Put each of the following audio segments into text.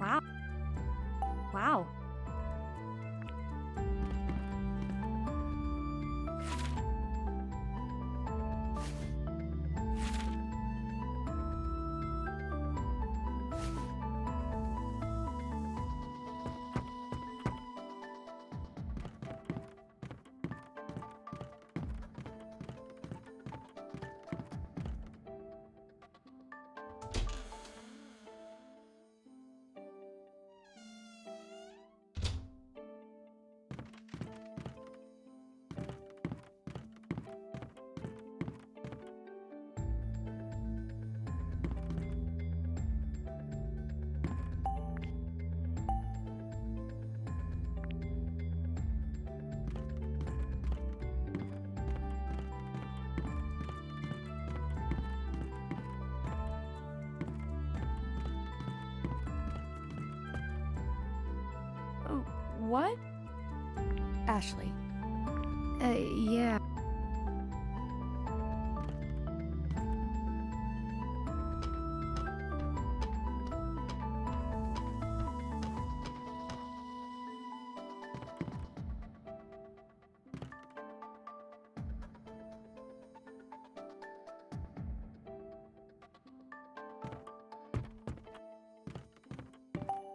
Wow. Wow. What? Ashley. Yeah.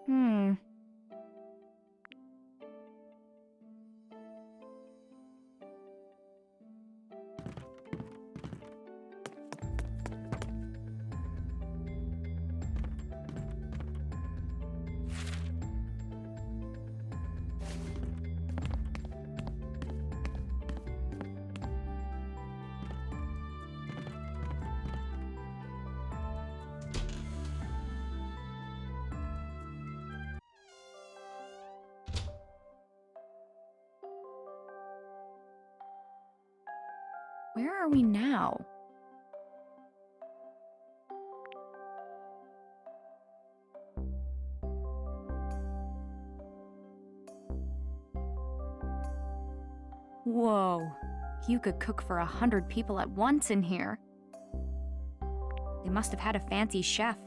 Hmm. Where are we now? Whoa. You could cook for 100 people at once in here. They must have had a fancy chef.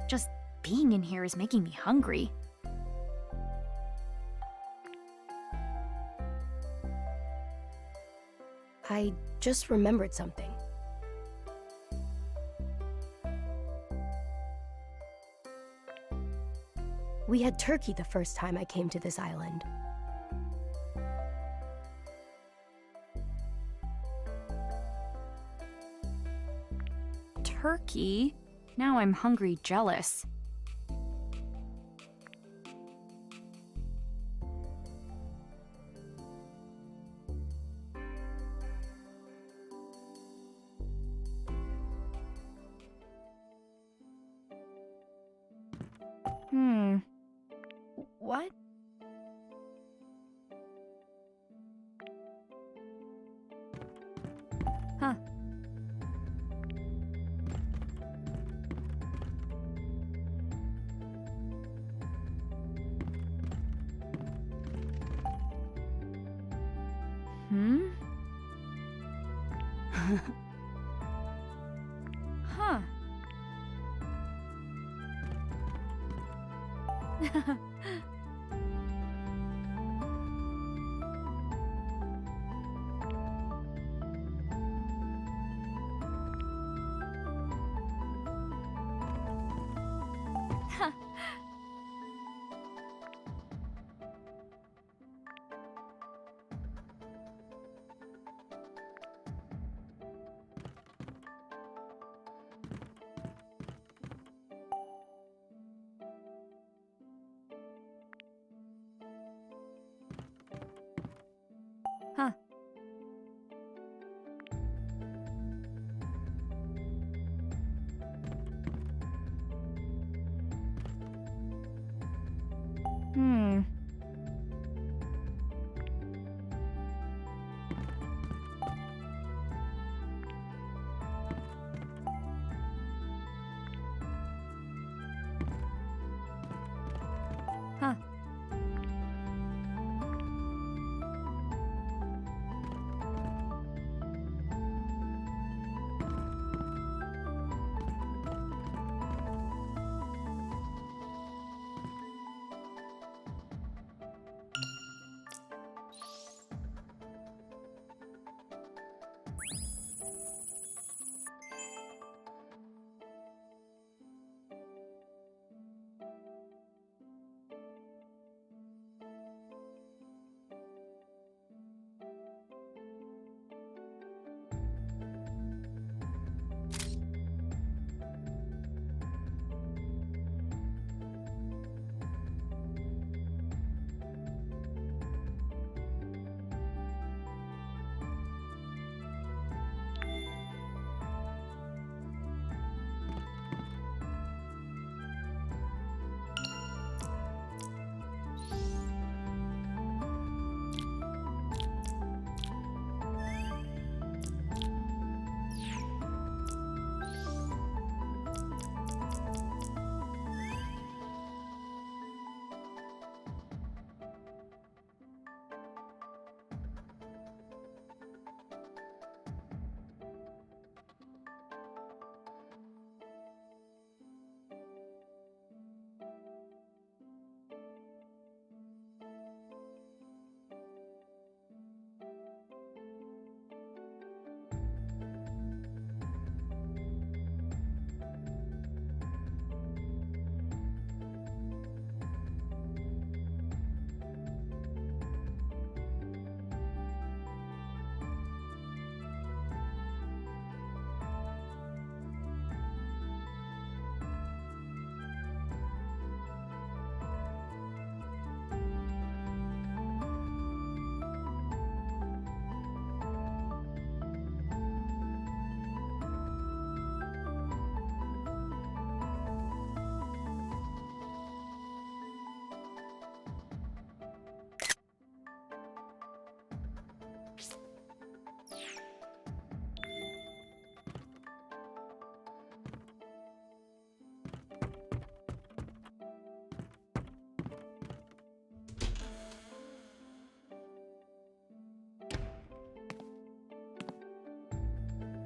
Just being in here is making me hungry. I just remembered something. We had turkey the first time I came to this island. Turkey? Now I'm hungry jealous. What? Huh. Hmm? Huh.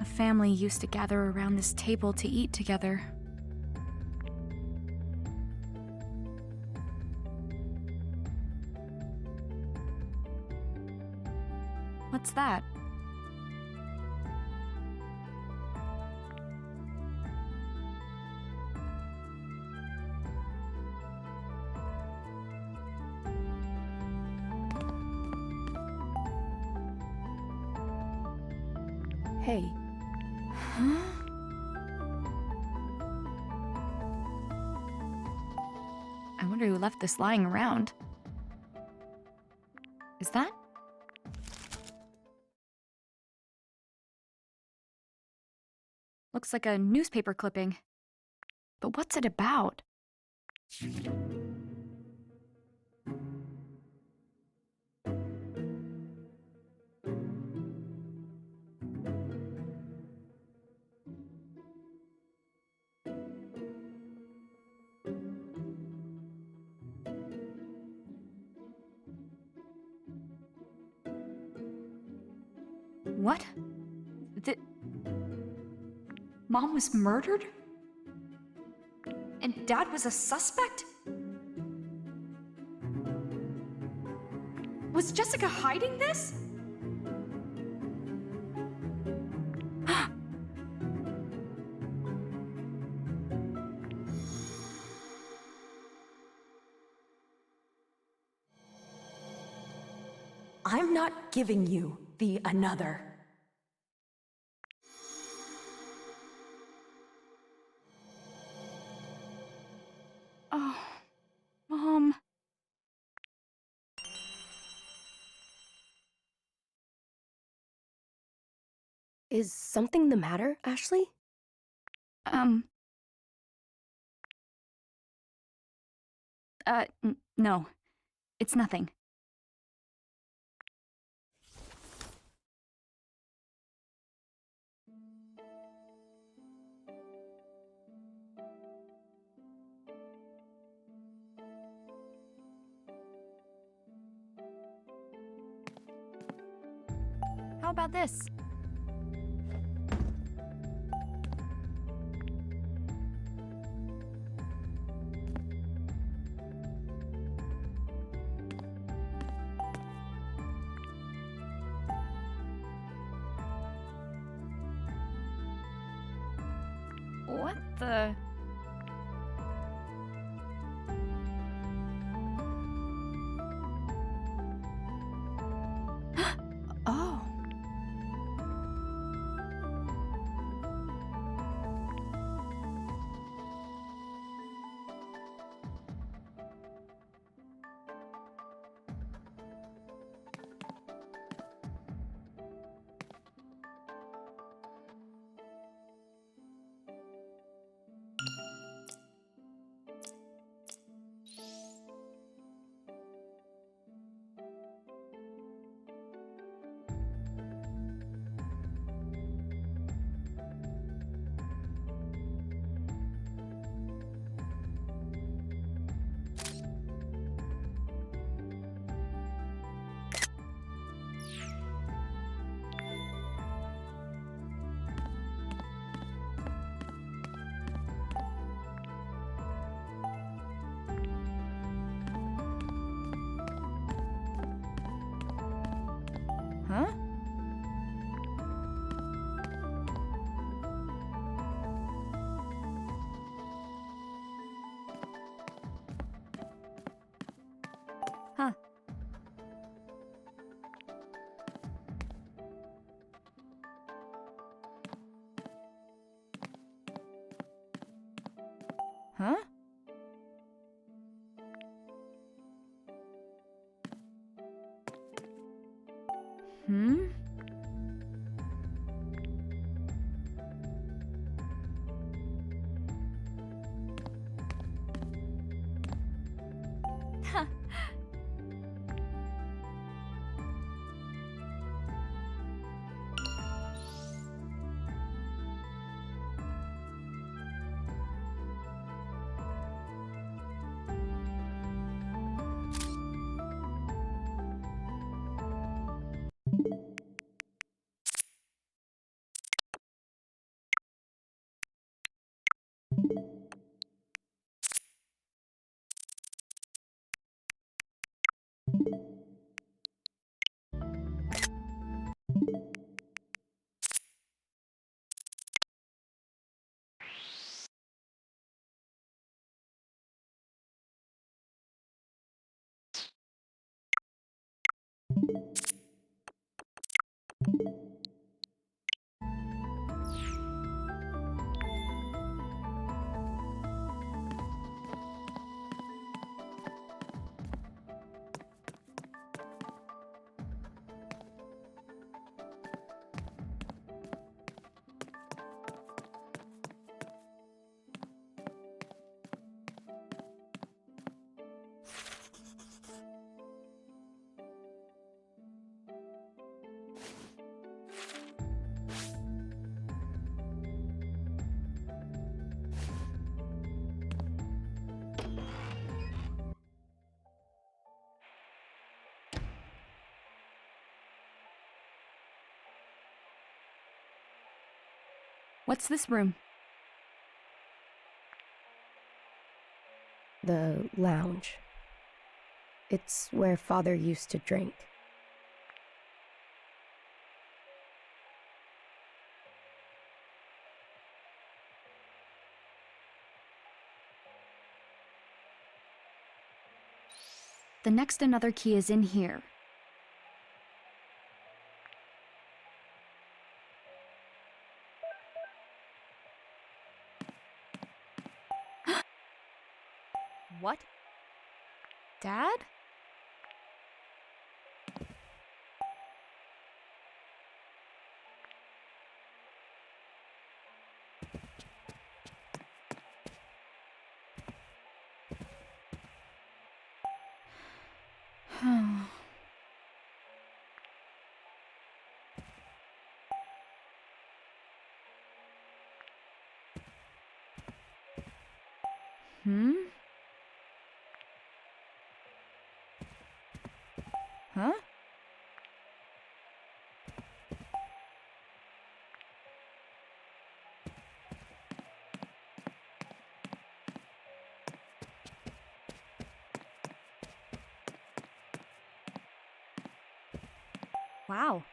A family used to gather around this table to eat together. What's that? Hey, Huh? I wonder who left this lying around. Is that? Looks like a newspaper clipping. But what's it about? What? Mom was murdered? And Dad was a suspect? Was Jessica hiding this? I'm not giving you the another. Oh, Mom. is something the matter, Ashley? No. It's nothing. How about this? What the? Oh. Huh? Huh. Huh? Hmm? What's this room? The lounge. It's where Father used to drink. The next another key is in here. What? Dad? Hmm? Huh? Wow.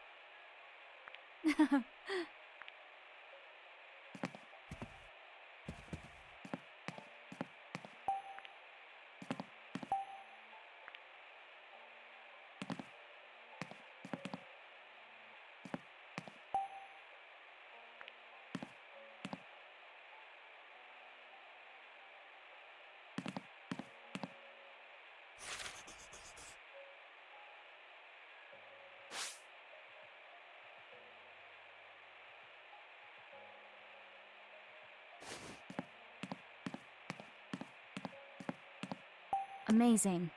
Amazing.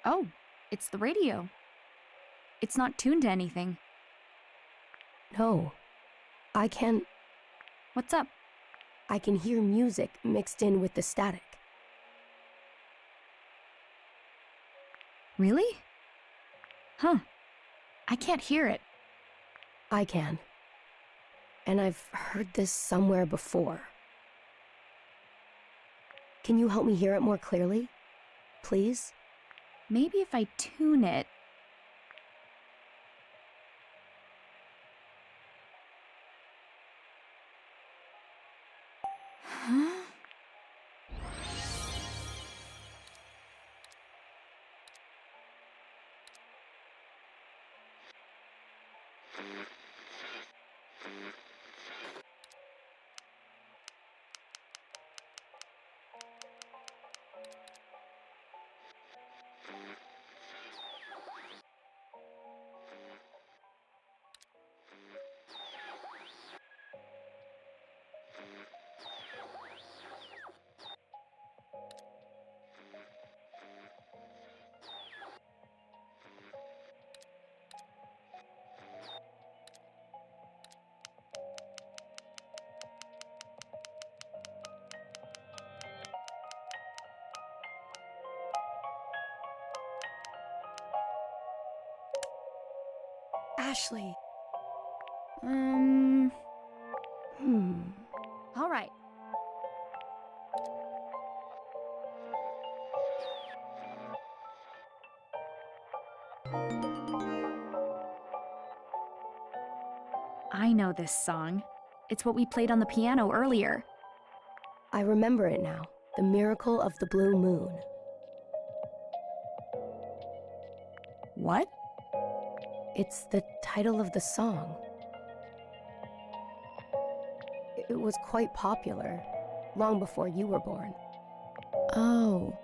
Oh, it's the radio. It's not tuned to anything. No. I can What's up? hear music mixed in with the static. Really? Huh. I can't hear it. I can. And I've heard this somewhere before. Can you help me hear it more clearly? Please? Maybe if I tune it. Huh? Ashley. Um, Hmm. all right. I know this song. It's what we played on the piano earlier. I remember it now. The Miracle of the Blue Moon. What? It's the title of the song. It was quite popular, long before you were born. Oh.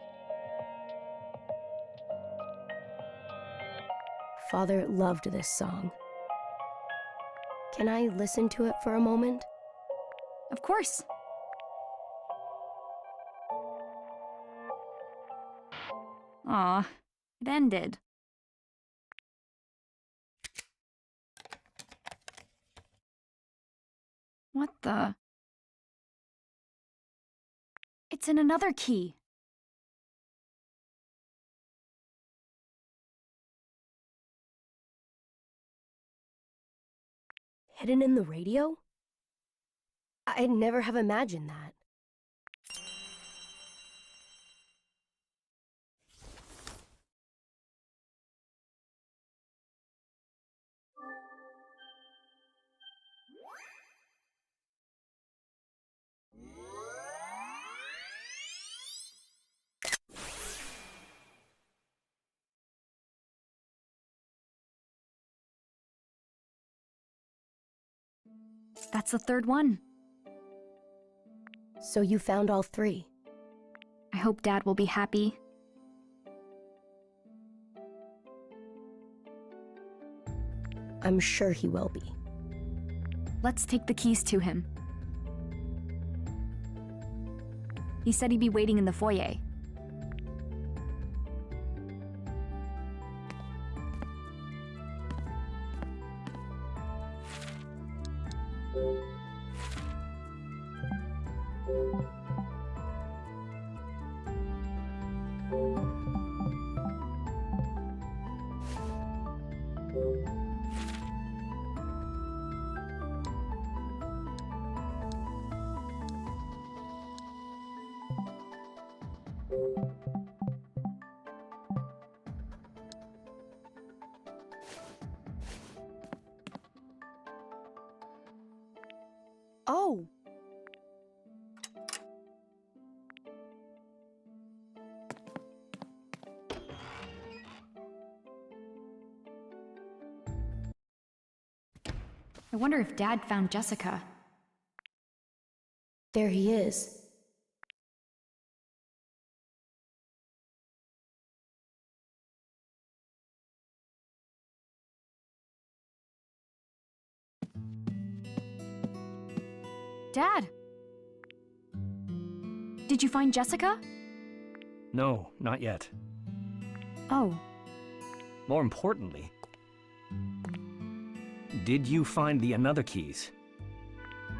Father loved this song. Can I listen to it for a moment? Of course. Aw, it ended. the... It's in another key. Hidden in the radio? I'd never have imagined that. That's the third one. So you found all three? I hope Dad will be happy. I'm sure he will be. Let's take the keys to him. He said he'd be waiting in the foyer. Oh! I wonder if Dad found Jessica. There he is. Dad! Did you find Jessica? No, not yet. Oh. More importantly, did you find the another keys?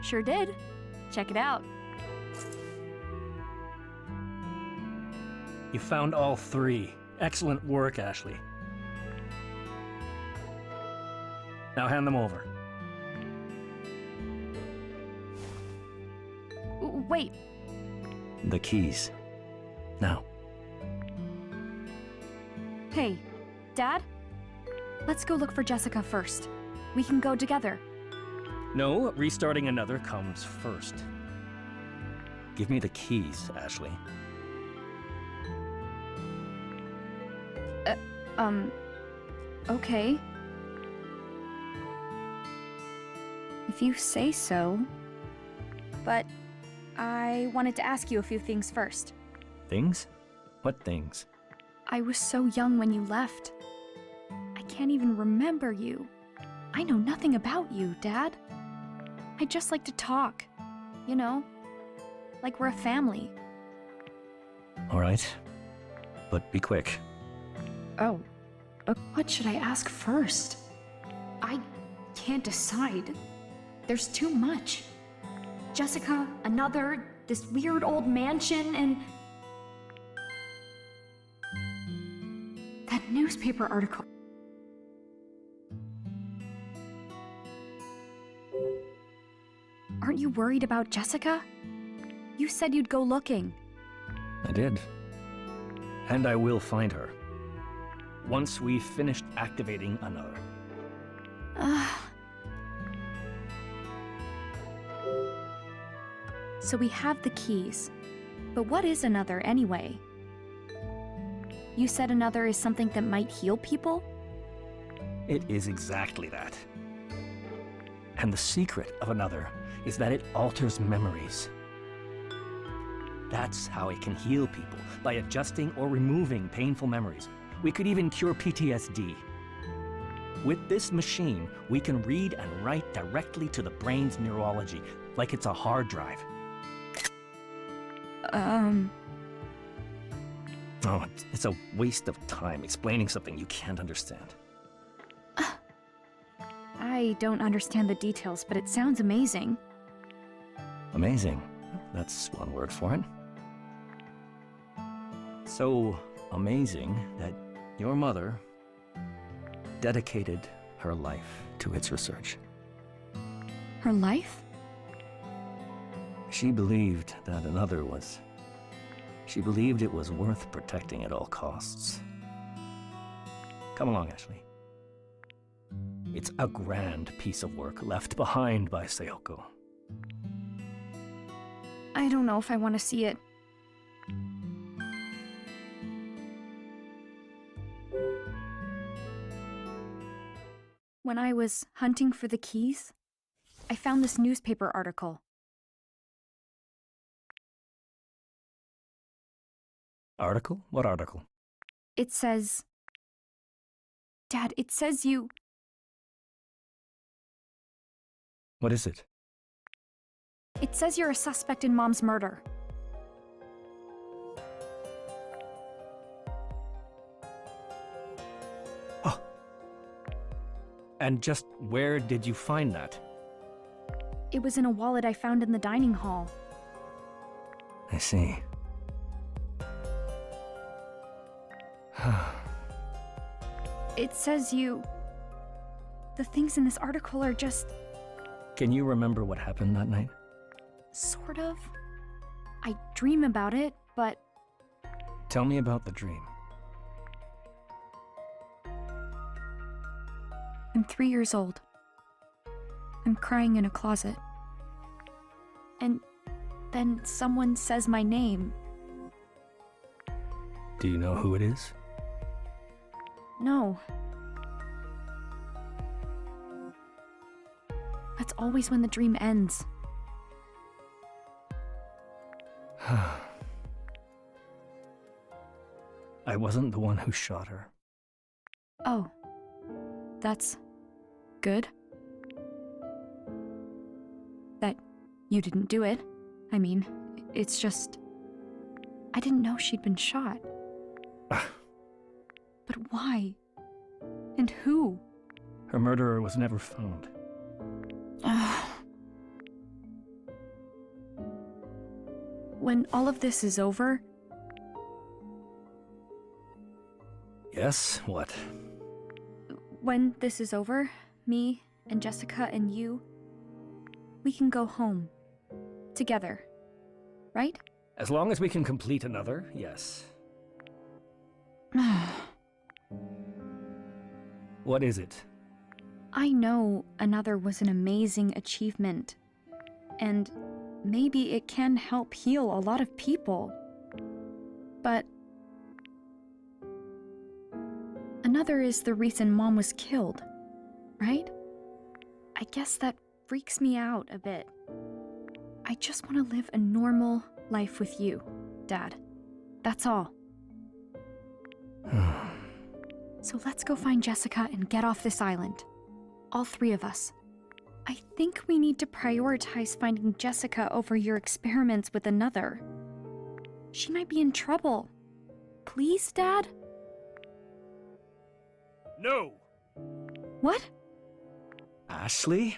Sure did. Check it out. You found all three. Excellent work, Ashley. Now hand them over. Wait. The keys. Now. Hey, Dad? Let's go look for Jessica first. We can go together. No, restarting another comes first. Give me the keys, Ashley. Okay. If you say so. But I wanted to ask you a few things first. Things? What things? I was so young when you left. I can't even remember you. I know nothing about you, Dad. I just like to talk. You know? Like we're a family. All right. But be quick. Oh. What should I ask first? I can't decide. There's too much. Jessica, another, this weird old mansion, and... that newspaper article. Aren't you worried about Jessica? You said you'd go looking. I did. And I will find her. Once we've finished activating another. So we have the keys. But what is another anyway? You said another is something that might heal people? It is exactly that. And the secret of another is that it alters memories. That's how it can heal people, by adjusting or removing painful memories. We could even cure PTSD. With this machine, we can read and write directly to the brain's neurology, like it's a hard drive. Oh, it's a waste of time explaining something you can't understand. I don't understand the details, but it sounds amazing. Amazing. That's one word for it. So amazing that your mother dedicated her life to its research. Her life? She believed that another was... She believed it was worth protecting at all costs. Come along, Ashley. It's a grand piece of work left behind by Sayoko. I don't know if I want to see it. When I was hunting for the keys, I found this newspaper article. Article? What article? It says... Dad, it says you... What is it? It says you're a suspect in Mom's murder. Oh. And just where did you find that? It was in a wallet I found in the dining hall. I see. It says you... The things in this article are just... Can you remember what happened that night? Sort of. I dream about it, but... Tell me about the dream. I'm 3 years old. I'm crying in a closet. And then someone says my name. Do you know who it is? No. That's always when the dream ends. I wasn't the one who shot her. Oh. That's... good? That you didn't do it. I mean, it's just... I didn't know she'd been shot. But why? And who? Her murderer was never found. When all of this is over... Yes, what? When this is over, me and Jessica and you, we can go home. Together. Right? As long as we can complete another, yes. What is it? I know another was an amazing achievement. And maybe it can help heal a lot of people. But... another is the reason Mom was killed, right? I guess that freaks me out a bit. I just want to live a normal life with you, Dad. That's all. So let's go find Jessica and get off this island. All 3 of us. I think we need to prioritize finding Jessica over your experiments with another. She might be in trouble. Please, Dad? No! What? Ashley?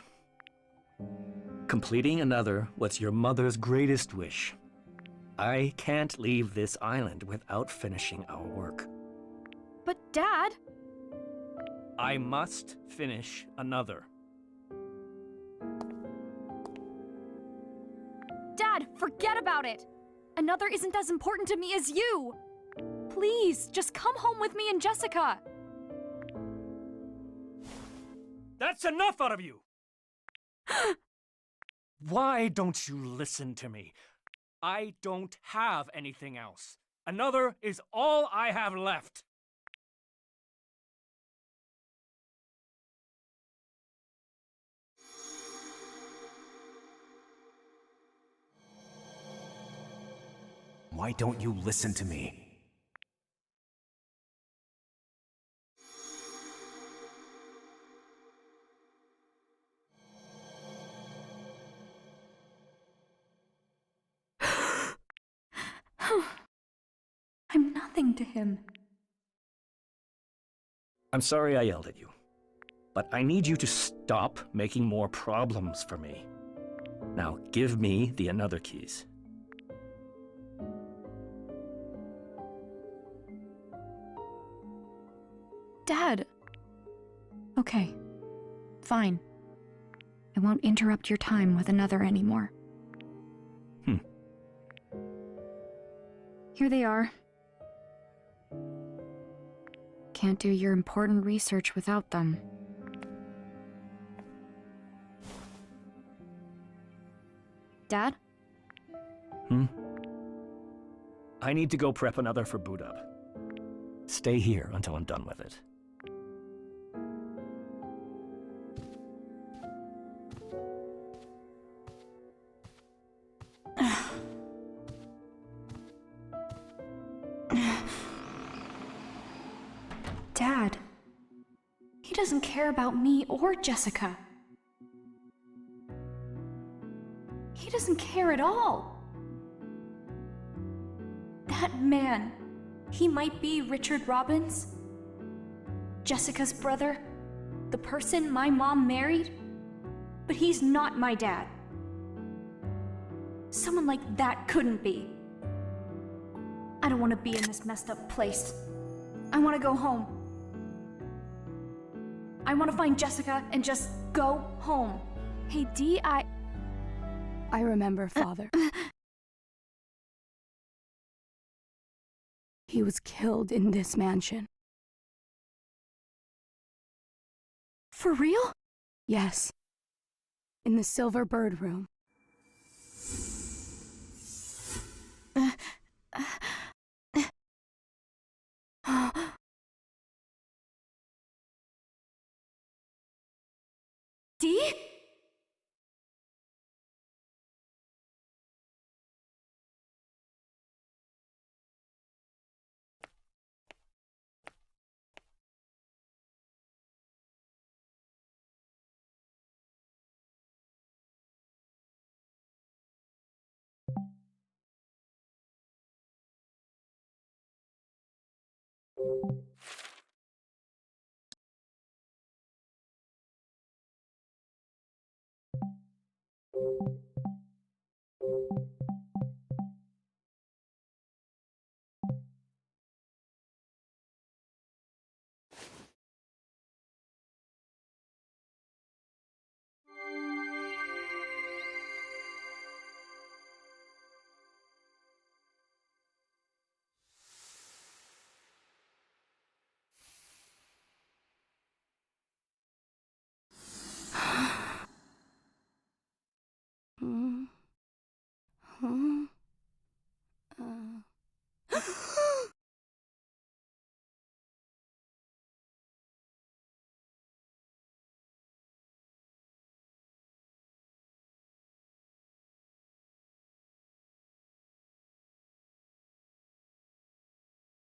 Completing another was your mother's greatest wish. I can't leave this island without finishing our work. But Dad... I must finish another. Dad, forget about it! Another isn't as important to me as you! Please, just come home with me and Jessica! That's enough out of you! Why don't you listen to me? I don't have anything else. Another is all I have left. Why don't you listen to me? I'm nothing to him. I'm sorry I yelled at you, but I need you to stop making more problems for me. Now give me the another keys. Dad! Okay, fine. I won't interrupt your time with another anymore. Here they are. Can't do your important research without them. Dad? I need to go prep another for boot up. Stay here until I'm done with it. Dad, he doesn't care about me or Jessica. He doesn't care at all. That man, he might be Richard Robbins, Jessica's brother, the person my mom married, but he's not my dad. Someone like that couldn't be. I don't want to be in this messed up place. I want to go home. I want to find Jessica and just go home. Hey, Dee, I remember, Father. He was killed in this mansion. For real? Yes. In the Silver Bird room. Dee?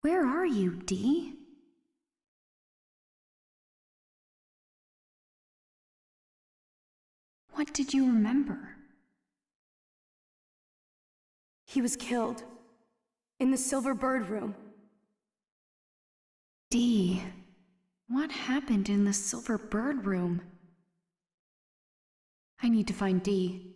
Where are you, Dee? What did you remember? He was killed. In the Silver Bird room. Dee, what happened in the Silver Bird room? I need to find Dee.